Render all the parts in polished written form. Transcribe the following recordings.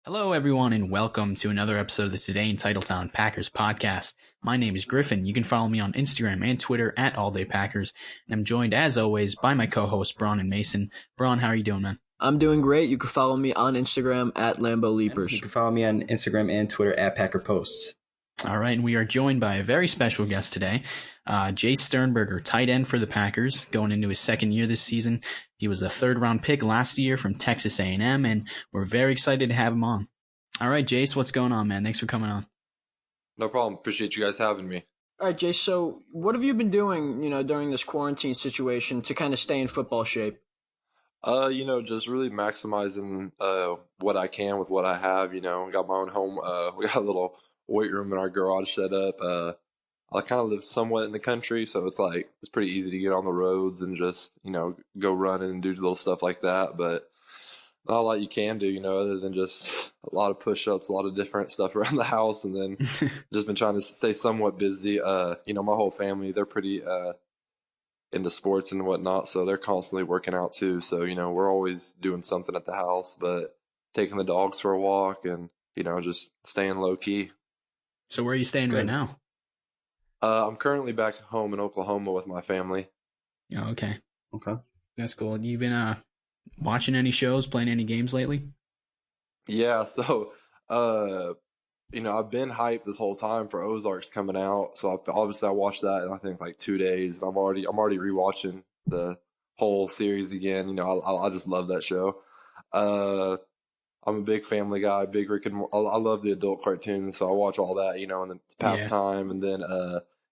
Hello, everyone, and welcome to another episode of the Today in Titletown Packers podcast. My name is Griffin. You can follow me on Instagram and Twitter at AllDayPackers. And I'm joined, as always, by my co-hosts, Braun and Mason. Braun, how are you doing, man? I'm doing great. You can follow me on Instagram at Lambo Leapers. You can follow me on Instagram and Twitter at Packer Posts. All right, and we are joined by a very special guest today, Jace Sternberger, tight end for the Packers, going into his second year this season. He was a third-round pick last year from Texas A&M, and we're very excited to have him on. All right, Jace, what's going on, man? Thanks for coming on. No problem. Appreciate you guys having me. All right, Jace, so what have you been doing, during this quarantine situation to kind of stay in football shape? Just really maximizing what I can with what I have. I got my own home. We got a little weight room in our garage set up. I kind of live somewhat in the country, so it's pretty easy to get on the roads and just, go running and do little stuff like that. But not a lot you can do, other than just a lot of push-ups, a lot of different stuff around the house, and then just been trying to stay somewhat busy. My whole family, they're pretty into sports and whatnot, so they're constantly working out too. So, we're always doing something at the house, but taking the dogs for a walk and, just staying low-key. So where are you staying right now? I'm currently back home in Oklahoma with my family. Oh, okay. Okay. That's cool. You been watching any shows, playing any games lately? Yeah, so, I've been hyped this whole time for Ozark's coming out. So obviously I watched that in I think 2 days. I'm already rewatching the whole series again. I just love that show. I'm a big Family Guy, big Rick and I love the adult cartoons, so I watch all that, in the pastime. And then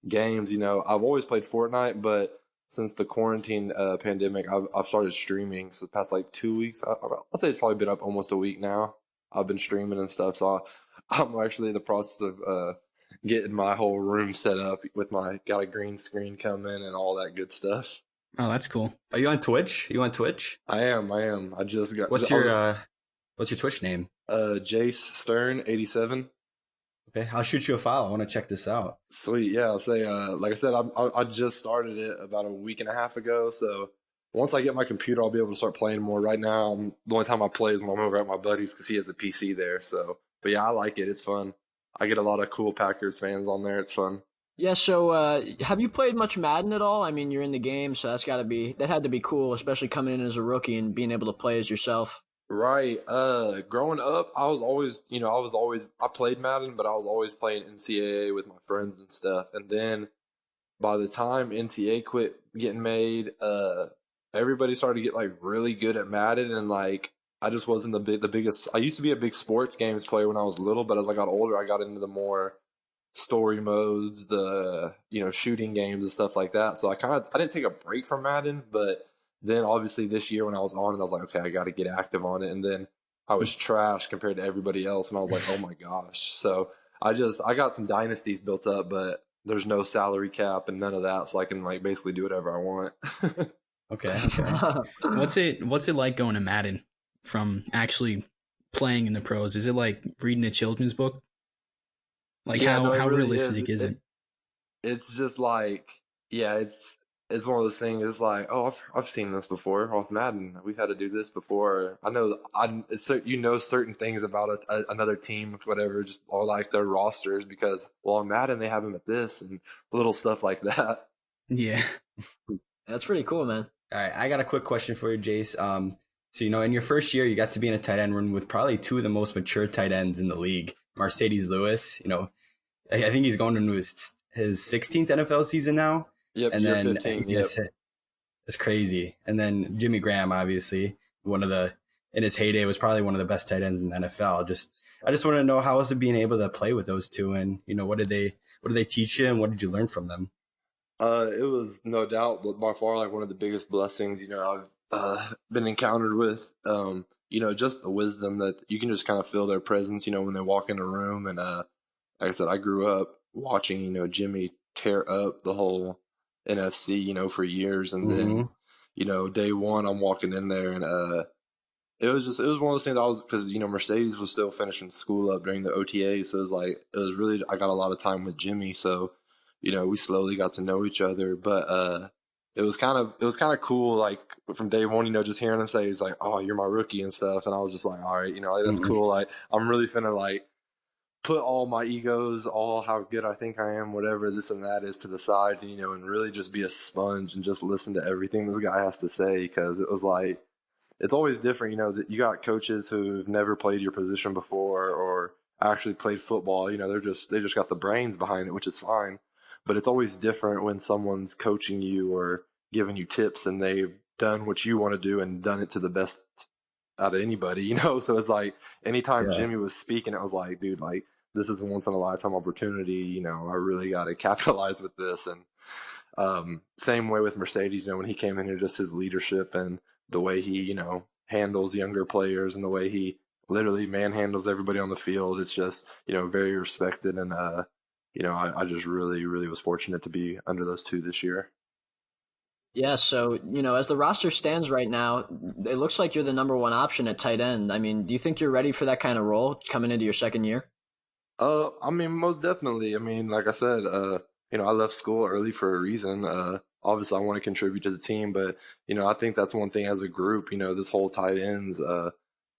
games, I've always played Fortnite, but since the quarantine pandemic, I've started streaming. So the past 2 weeks, I'll say it's probably been up almost a week now. I've been streaming and stuff, so I'm actually in the process of getting my whole room set up with got a green screen coming and all that good stuff. Oh, that's cool. Are you on Twitch? I am. I just got. What's your Twitch name? Jace Stern 87. Okay, I'll shoot you a file. I want to check this out. Sweet, yeah. I'll say, like I said, I just started it about a week and a half ago. So once I get my computer, I'll be able to start playing more. Right now, the only time I play is when I'm over at my buddy's because he has a PC there. So, but yeah, I like it. It's fun. I get a lot of cool Packers fans on there. It's fun. Yeah, so have you played much Madden at all? I mean, you're in the game, so that had to be cool, especially coming in as a rookie and being able to play as yourself. Right. Growing up, I was always, I played Madden, but I was always playing NCAA with my friends and stuff. And then by the time NCAA quit getting made, everybody started to get really good at Madden. And I just wasn't the biggest. I used to be a big sports games player when I was little, but as I got older, I got into the more story modes, the, shooting games and stuff like that. So I didn't take a break from Madden, but then obviously this year when I was on it, I was like, okay, I got to get active on it. And then I was trash compared to everybody else. And I was like, oh my gosh. So I got some dynasties built up, but there's no salary cap and none of that. So I can basically do whatever I want. Okay. What's it like going to Madden from actually playing in the pros? Is it like reading a children's book? How really realistic is it? It's just it's one of those things. It's I've seen this before off Madden. We've had to do this before. I know. Certain things about another team, whatever, just all their rosters because on Madden they have them at this and little stuff like that. Yeah, that's pretty cool, man. All right, I got a quick question for you, Jace. So in your first year, you got to be in a tight end room with probably two of the most mature tight ends in the league. Mercedes Lewis, I think he's going into his 16th NFL season now. Yep, and year then 15. Yep. It's crazy. And then Jimmy Graham, obviously, in his heyday was probably one of the best tight ends in the NFL. I just want to know, how was it being able to play with those two, and what did they teach you, and what did you learn from them? It was no doubt by far one of the biggest blessings I've been encountered with. Just the wisdom that you can just kind of feel their presence. When they walk in a room, and like I said, I grew up watching Jimmy tear up the whole NFC, for years. And then, day one, I'm walking in there and, it was one of those things because, Mercedes was still finishing school up during the OTA. So it was really, I got a lot of time with Jimmy. So, we slowly got to know each other. But, it was kind of cool, like from day one, just hearing him say he's like, "Oh, you're my rookie" and stuff, and I was just like, "All right, like, that's cool." Like, I'm really finna like put all my egos, all how good I think I am, whatever this and that is, to the side, and really just be a sponge and just listen to everything this guy has to say, because it was like, it's always different, that you got coaches who've never played your position before or actually played football. They just got the brains behind it, which is fine. But it's always different when someone's coaching you or giving you tips and they've done what you want to do and done it to the best out of anybody. So it's like anytime Jimmy was speaking, it was like, dude, like, this is a once in a lifetime opportunity. I really got to capitalize with this. And same way with Mercedes, when he came in here, just his leadership and the way he, handles younger players and the way he literally manhandles everybody on the field. It's just, very respected. And, I just really, really was fortunate to be under those two this year. Yeah, so, as the roster stands right now, it looks like you're the number one option at tight end. I mean, do you think you're ready for that kind of role coming into your second year? I mean, most definitely. I mean, like I said, I left school early for a reason. Obviously I want to contribute to the team, but, I think that's one thing as a group, this whole tight ends,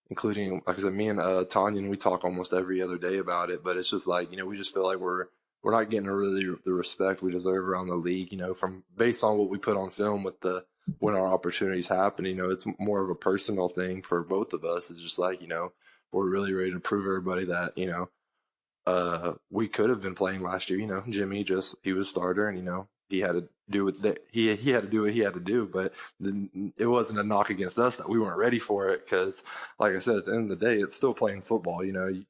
including, like I said, me and Tanya, and we talk almost every other day about it, but it's just like, we just feel like we're not getting really the respect we deserve around the league, from based on what we put on film with when our opportunities happen. It's more of a personal thing for both of us. It's just like, we're really ready to prove everybody that, we could have been playing last year. Jimmy he was starter, and he had to do what he had to do what he had to do. But it wasn't a knock against us that we weren't ready for it, because, like I said, at the end of the day, it's still playing football.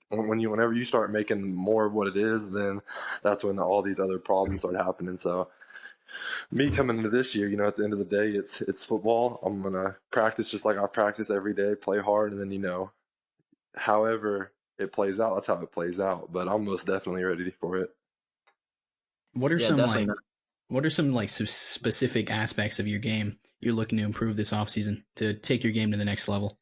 Whenever you start making more of what it is, then that's when all these other problems start happening. So me coming into this year, at the end of the day, it's football. I'm gonna practice just like I practice every day, play hard, and then however it plays out, that's how it plays out. But I'm most definitely ready for it. What are Definitely. some specific aspects of your game you're looking to improve this offseason to take your game to the next level?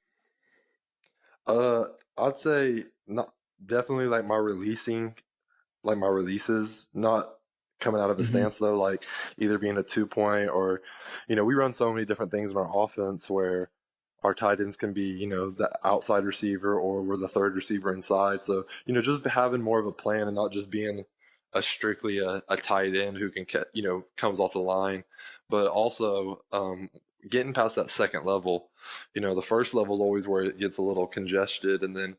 I'd say not definitely like my releases, not coming out of a stance though, like either being a 2-point or, we run so many different things in our offense where our tight ends can be, the outside receiver, or we're the third receiver inside. So, just having more of a plan and not just being strictly a tight end who can, comes off the line, but also getting past that second level. The first level is always where it gets a little congested, and then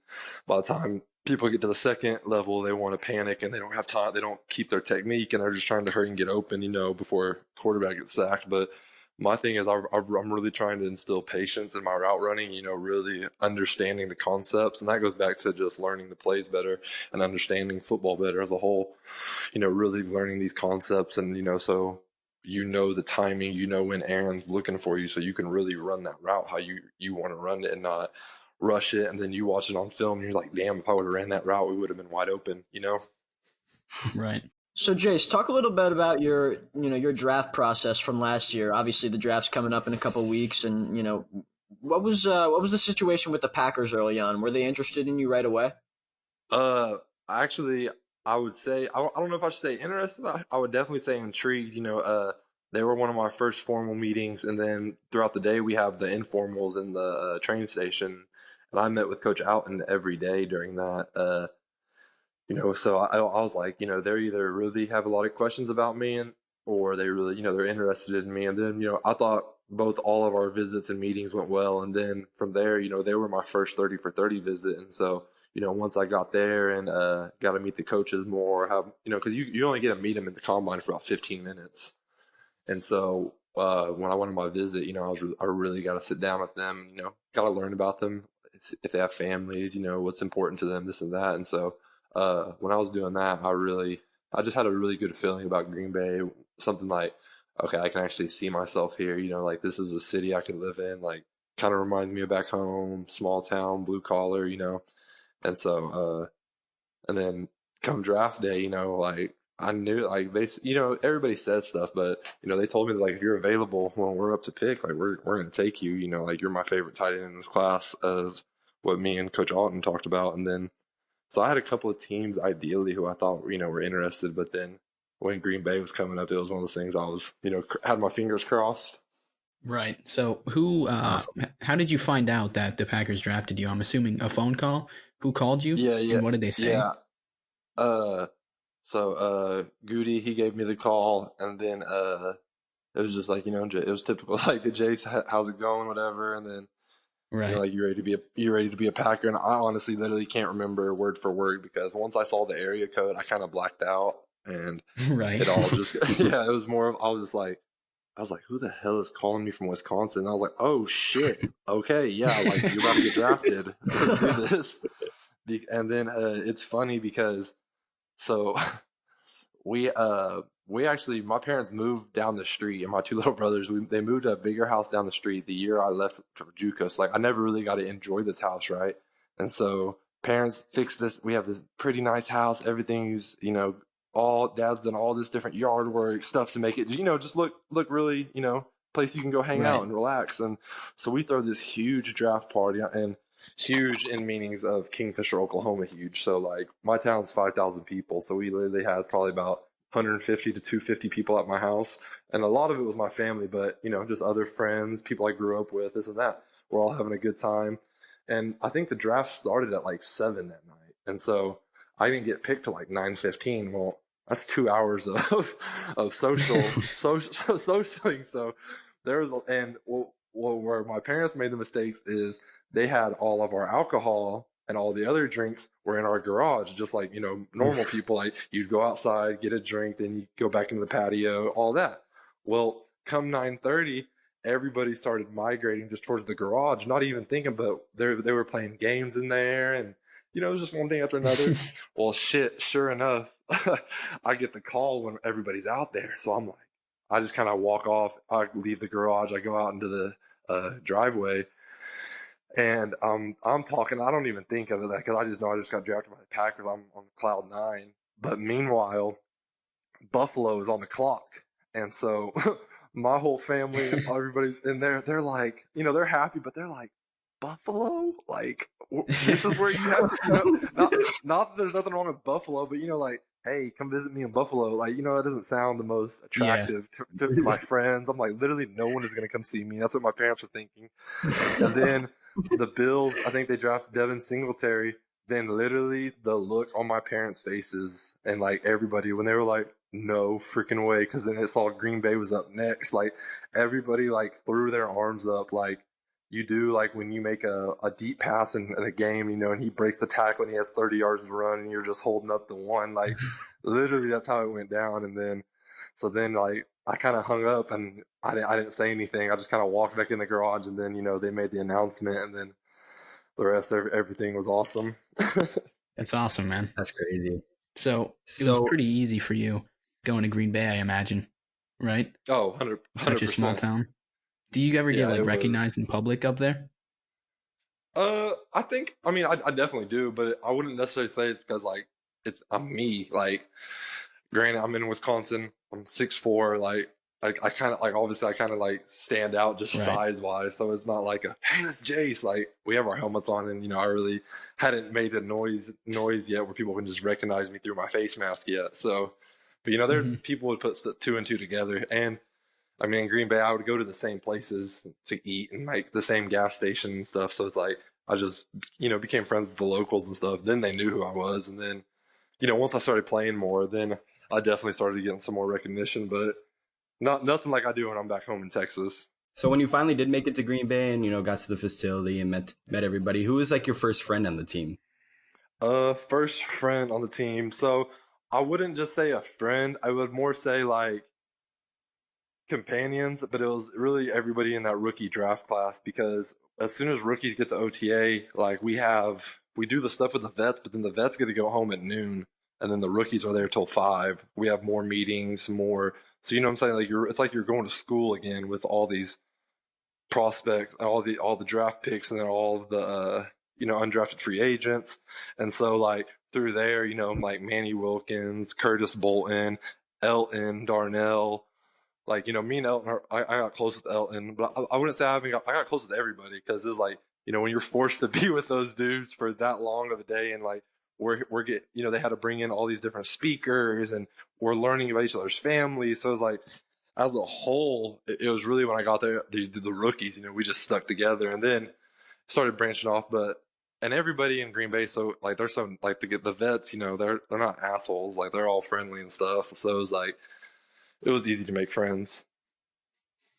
by the time people get to the second level, they want to panic and they don't have time. They don't keep their technique, and they're just trying to hurry and get open, before quarterback gets sacked. But my thing is I'm really trying to instill patience in my route running, really understanding the concepts. And that goes back to just learning the plays better and understanding football better as a whole, really learning these concepts. And, so the timing, when Aaron's looking for you, so you can really run that route how you want to run it and not rush it. And then you watch it on film and you're like, damn, if I would have ran that route, we would have been wide open, Right. So, Jace, talk a little bit about your draft process from last year. Obviously, the draft's coming up in a couple of weeks, and what was the situation with the Packers early on? Were they interested in you right away? Actually, I would say I don't know if I should say interested. I would definitely say intrigued. They were one of my first formal meetings, and then throughout the day we have the informals in the train station, and I met with Coach Alton every day during that. So I was like, they either really have a lot of questions about me, or they really, they're interested in me. And then, I thought all of our visits and meetings went well. And then from there, they were my first 30 for 30 visit. And so, once I got there and got to meet the coaches more, because you only get to meet them in the combine for about 15 minutes. And so when I went on my visit, I really got to sit down with them, got to learn about them, if they have families, what's important to them, this and that. And so when I was doing that, I just had a really good feeling about Green Bay. Something like, okay, I can actually see myself here. Like, this is a city I could live in. Like, kind of reminds me of back home, small town, blue collar. And so, and then come draft day, like I knew, like everybody says stuff, but they told me that, like, if you're available when we're up to pick, like we're gonna take you. Like, you're my favorite tight end in this class, as what me and Coach Alton talked about, and then. So I had a couple of teams ideally who I thought, were interested, but then when Green Bay was coming up, it was one of those things I was, had my fingers crossed. Right. So how did you find out that the Packers drafted you? I'm assuming a phone call. Who called you? Yeah, And what did they say? yeah. Goody, he gave me the call, and then it was just like, it was typical, like, the Jace, how's it going, whatever, and then Right. like, you ready to be a Packer, and I honestly literally can't remember word for word because once I saw the area code, I kind of blacked out, and Right. it all just it was more of, I was like, who the hell is calling me from Wisconsin? And I was like, oh shit, okay, yeah, like, you're about to get drafted, let's do this. And then it's funny because so we actually, my parents moved down the street, and my two little brothers, they moved to a bigger house down the street the year I left for JUCO. So, like, I never really got to enjoy this house, right? And so parents fixed this. We have this pretty nice house. Everything's, all dad's done all this different yard work stuff to make it, just look really, place you can go hang out and relax. And so we throw this huge draft party, and huge in meanings of Kingfisher, Oklahoma, huge. So, like, my town's 5,000 people. So we literally had probably about 150 to 250 people at my house. And a lot of it was my family, but, just other friends, people I grew up with, this and that. We're all having a good time. And I think the draft started at like 7 that night. And so I didn't get picked till like 9:15. Well, that's 2 hours of socialing. So there was, where my parents made the mistakes is they had all of our alcohol and all the other drinks were in our garage, just like, normal people. Like, you'd go outside, get a drink, then you go back into the patio, all that. Well, come 9:30, everybody started migrating just towards the garage, not even thinking, but they were playing games in there, and, it was just one thing after another. Well, shit, sure enough, I get the call when everybody's out there. So I'm like, I just kind of walk off. I leave the garage. I go out into the driveway. And I'm talking. I don't even think of it because I just know I just got drafted by the Packers. I'm on cloud 9. But meanwhile, Buffalo is on the clock, and so my whole family, everybody's in there. They're like, they're happy, but they're like, Buffalo, like, this is where you have to, not that there's nothing wrong with Buffalo, but like, hey, come visit me in Buffalo. Like, that doesn't sound the most attractive to my friends. I'm like, literally, no one is going to come see me. That's what my parents were thinking. And then the Bills, I think they drafted Devin Singletary. Then literally the look on my parents' faces and like everybody when they were like, no freaking way. Cause then it saw Green Bay was up next. Like, everybody like threw their arms up like you do, like when you make a deep pass in a game, and he breaks the tackle and he has 30 yards to run and you're just holding up the one. Like, literally that's how it went down. And then, like, I kind of hung up and I didn't say anything. I just kind of walked back in the garage, and then, they made the announcement, and then the rest of everything was awesome. That's awesome, man. That's crazy. So it was pretty easy for you going to Green Bay, I imagine, right? Oh, 100%. Such a small town. Do you ever get like recognized in public up there? I definitely do, but I wouldn't necessarily say it's because like I'm me. Like, granted, I'm in Wisconsin. I'm 6'4". Like I kind of like, obviously I kind of like stand out just size wise. So it's not like hey, that's Jace. Like, we have our helmets on, and I really hadn't made a noise yet where people can just recognize me through my face mask yet. So, but there people would put 2 and 2 together. And I mean, in Green Bay, I would go to the same places to eat and like the same gas station and stuff. So it's like I just, became friends with the locals and stuff. Then they knew who I was. And then, once I started playing more, then I definitely started getting some more recognition, but nothing like I do when I'm back home in Texas. So when you finally did make it to Green Bay and, got to the facility and met everybody, who was like your first friend on the team? First friend on the team. So I wouldn't just say a friend. I would more say like companions, but it was really everybody in that rookie draft class, because as soon as rookies get to OTA, like we do the stuff with the vets, but then the vets get to go home at noon, and then the rookies are there till 5. We have more meetings, more. So, what I'm saying? Like, it's like you're going to school again with all these prospects, all the draft picks, and then all of the undrafted free agents. And so like through there, like Manny Wilkins, Curtis Bolton, Elton, Darnell. Like, me and Elton, I got close with Elton, but I wouldn't say I got close with everybody, because it was like, when you're forced to be with those dudes for that long of a day, and like we're getting, they had to bring in all these different speakers, and we're learning about each other's families. So it was like, as a whole, it was really when I got there, the rookies, we just stuck together, and then started branching off. And everybody in Green Bay, so like there's some like the vets, they're not assholes, like they're all friendly and stuff. So it was like it was easy to make friends.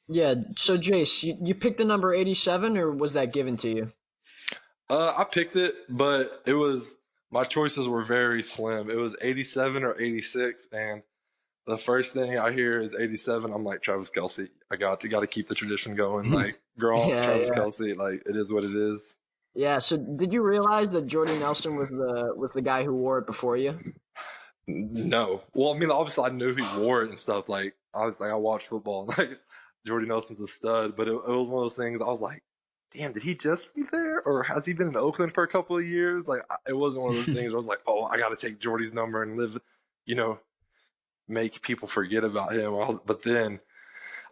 Yeah. So Jace, you picked the number 87, or was that given to you? I picked it, but my choices were very slim. It was 87 or 86, and the first thing I hear is 87. I'm like, Travis Kelce. I got to keep the tradition going. Like, Gronk, Yeah, Travis yeah. Kelce. Like, it is what it is. Yeah. So did you realize that Jordy Nelson was the guy who wore it before you? No. Well, I mean, obviously I knew he wore it and stuff. Like, I watched football, and like Jordy Nelson's a stud. But it was one of those things. I was like, damn, did he just be there, or has he been in Oakland for a couple of years? Like, it wasn't one of those things where I was like, oh, I got to take Jordy's number and live, make people forget about him. But then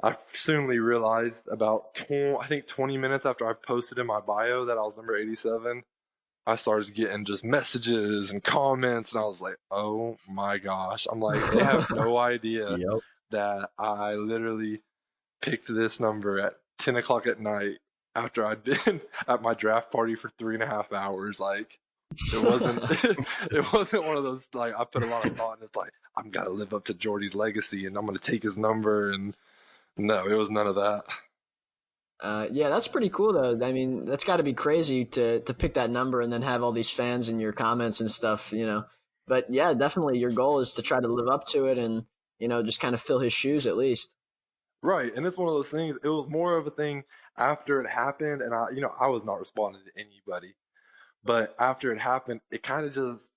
I soonly realized about 20 minutes after I posted in my bio that I was number 87, I started getting just messages and comments, and I was like, oh my gosh. I'm like, they have no idea Yep. that I literally picked this number at 10 o'clock at night after I'd been at my draft party for 3.5 hours. Like, it wasn't it wasn't one of those, like, I put a lot of thought in. It's like, I'm gotta live up to Jordy's legacy and I'm gonna take his number, and no, it was none of that. Yeah, that's pretty cool though. I mean, that's got to be crazy to pick that number and then have all these fans in your comments and stuff. But yeah, definitely your goal is to try to live up to it and just kind of fill his shoes at least. Right, and it's one of those things. It was more of a thing after it happened, and I was not responding to anybody. But after it happened, it kind of just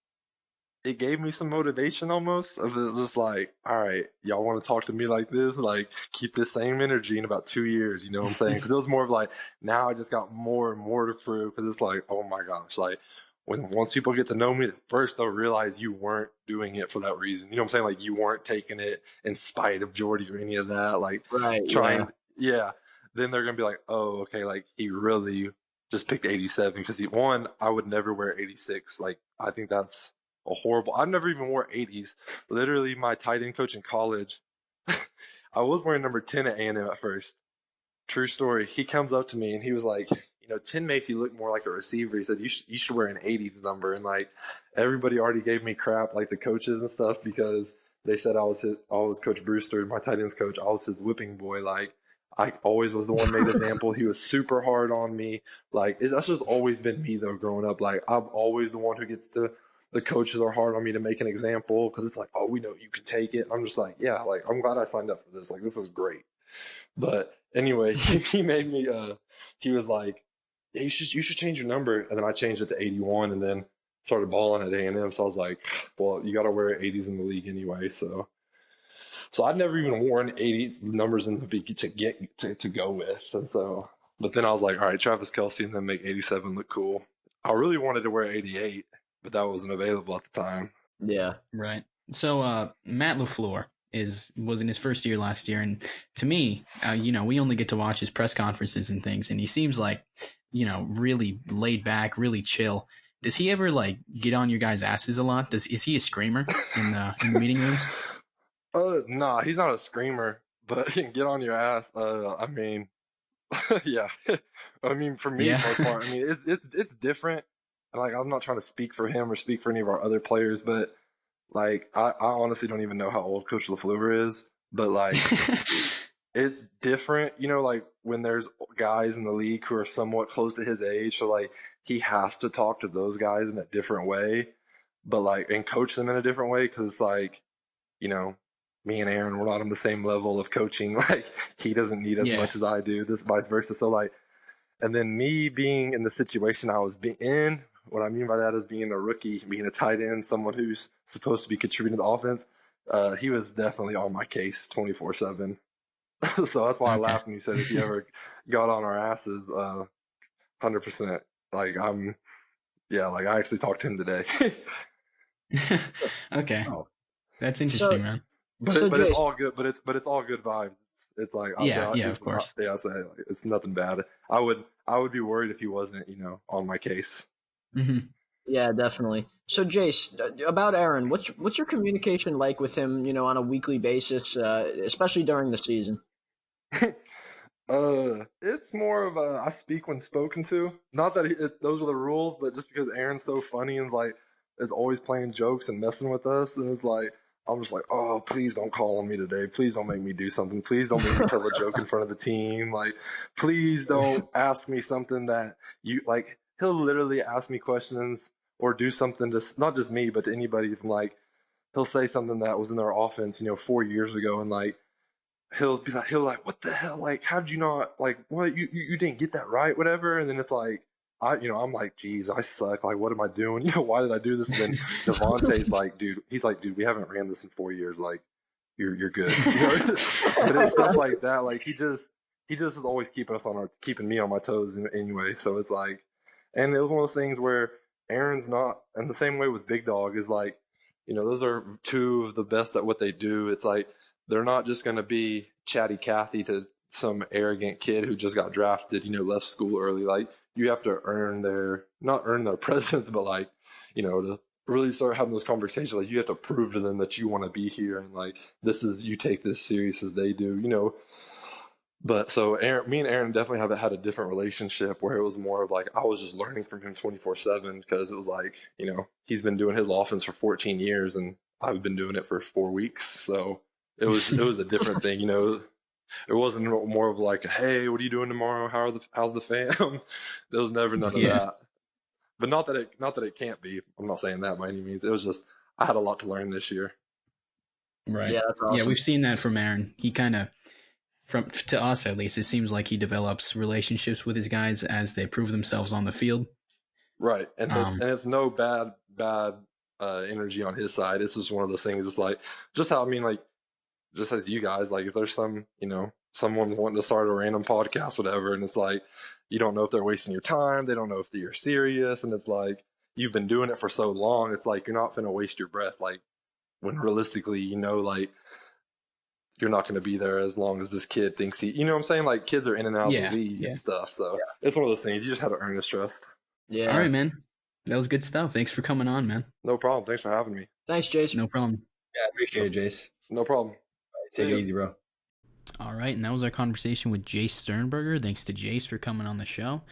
it gave me some motivation almost. Of it just like, all right, y'all want to talk to me like this, like keep this same energy in about 2 years. You know what I'm saying? Because it was more of like, now I just got more and more to prove. Because it's like, oh my gosh, like once people get to know me, first they'll realize you weren't doing it for that reason. You know what I'm saying? Like, you weren't taking it in spite of Jordy or any of that. Like, Right. trying, yeah. Then they're gonna be like, oh, okay, like he really just picked 87 because I would never wear 86. Like, I think that's a horrible. I've never even wore 80s. Literally, my tight end coach in college, I was wearing number 10 at A&M at first. True story. He comes up to me and he was like, 10 makes you look more like a receiver. He said, you should wear an 80s number. And like, everybody already gave me crap, like the coaches and stuff, because they said I was Coach Brewster, my tight ends coach. I was his whipping boy. Like, I always was the one made example. He was super hard on me. Like, that's just always been me though, growing up. Like, I'm always the one who gets to, the coaches are hard on me to make an example, because it's like, oh, we know you can take it. I'm just like, yeah, like, I'm glad I signed up for this. Like, this is great. But anyway, he made me, he was like, yeah, you should change your number. And then I changed it to 81 and then started balling at A&M. So I was like, well, you got to wear 80s in the league anyway. So I'd never even worn 80s numbers in the league to go with. And so, but then I was like, all right, Travis Kelce, and then make 87 look cool. I really wanted to wear 88, but that wasn't available at the time. Yeah. Right. So Matt LaFleur was in his first year last year, and to me, we only get to watch his press conferences and things, and he seems like, really laid back, really chill. Does he ever like get on your guys' asses a lot? Is he a screamer in the meeting rooms? Nah, he's not a screamer, but he can get on your ass. I mean, yeah. I mean, for me, Yeah. most part, I mean, it's different. Like, I'm not trying to speak for him or speak for any of our other players, but like, I honestly don't even know how old Coach LaFleur is, but like, it's different, like when there's guys in the league who are somewhat close to his age. So like, he has to talk to those guys in a different way, but like, and coach them in a different way. Cause it's like, me and Aaron, we're not on the same level of coaching. Like, he doesn't need as much as I do, this vice versa. So like, and then me being in the situation I was in, what I mean by that is being a rookie, being a tight end, someone who's supposed to be contributing to the offense, he was definitely on my case 24/7. So that's why I laughed when you said if he ever got on our asses, 100%. Like, like I actually talked to him today. Okay. Oh. That's interesting, man. But it's all good. But it's all good vibes. It's like, of course. It's nothing bad. I would be worried if he wasn't, on my case. Mm-hmm. Yeah, definitely. So, Jace, about Aaron, what's your communication like with him? On a weekly basis, especially during the season. It's more of a I speak when spoken to. Not that those are the rules, but just because Aaron's so funny and is always playing jokes and messing with us, and it's like I'm just like, oh, please don't call on me today. Please don't make me do something. Please don't make me tell a joke in front of the team. Like, please don't ask me something that you like. He'll literally ask me questions or do something to not just me, but to anybody from he'll say something that was in their offense, 4 years ago, and he'll like, what the hell? Like, how did you not, like, what, you didn't get that right, whatever. And then it's like, I'm like, geez, I suck. Like, what am I doing? Why did I do this? And then Devontae's like, dude, we haven't ran this in 4 years. Like, you're good. But it's stuff like that. Like, he just is always keeping me on my toes anyway. So it's like, and it was one of those things where Aaron's not, and the same way with Big Dog is like, those are two of the best at what they do. It's like, they're not just going to be chatty Cathy to some arrogant kid who just got drafted, left school early. Like, you have to not earn their presence, but to really start having those conversations, like, you have to prove to them that you want to be here. And you take this serious as they do. But so me and Aaron definitely have had a different relationship where it was more of like, I was just learning from him 24/7 because it was like, he's been doing his offense for 14 years and I've been doing it for 4 weeks. So it was a different thing, It wasn't more of like, hey, what are you doing tomorrow? How's the fam? There was never none of that. But not that it can't be. I'm not saying that by any means. It was just I had a lot to learn this year. Right. Yeah, that's awesome. Yeah, we've seen that from Aaron. He kind of, to us at least, it seems like he develops relationships with his guys as they prove themselves on the field. Right, and it's no bad energy on his side. It's just one of those things. It's like just how just as you guys, like if there's someone wanting to start a random podcast, whatever, and it's like you don't know if they're wasting your time, they don't know if you're serious, and it's like you've been doing it for so long, it's like you're not going to waste your breath. Like when realistically, you're not going to be there as long as this kid thinks he. You know what I'm saying? Like kids are in and out of the league and stuff, so it's one of those things. You just have to earn his trust. Yeah. All right, man. That was good stuff. Thanks for coming on, man. No problem. Thanks for having me. Thanks, Jace. No problem. Yeah, appreciate it, Jace. No problem. Take it easy, bro. All right, and that was our conversation with Jace Sternberger. Thanks to Jace for coming on the show.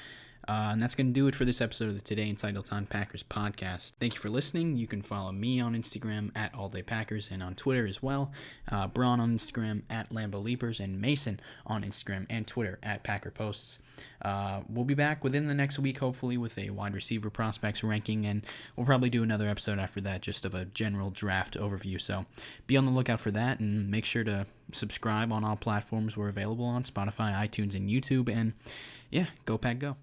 And that's going to do it for this episode of the Today in Titletown Packers podcast. Thank you for listening. You can follow me on Instagram at AllDayPackers and on Twitter as well. Braun on Instagram at LamboLeapers and Mason on Instagram and Twitter at PackerPosts. We'll be back within the next week, hopefully, with a wide receiver prospects ranking, and we'll probably do another episode after that, just of a general draft overview. So be on the lookout for that, and make sure to subscribe on all platforms we're available on, Spotify, iTunes, and YouTube. And yeah, go Pack Go.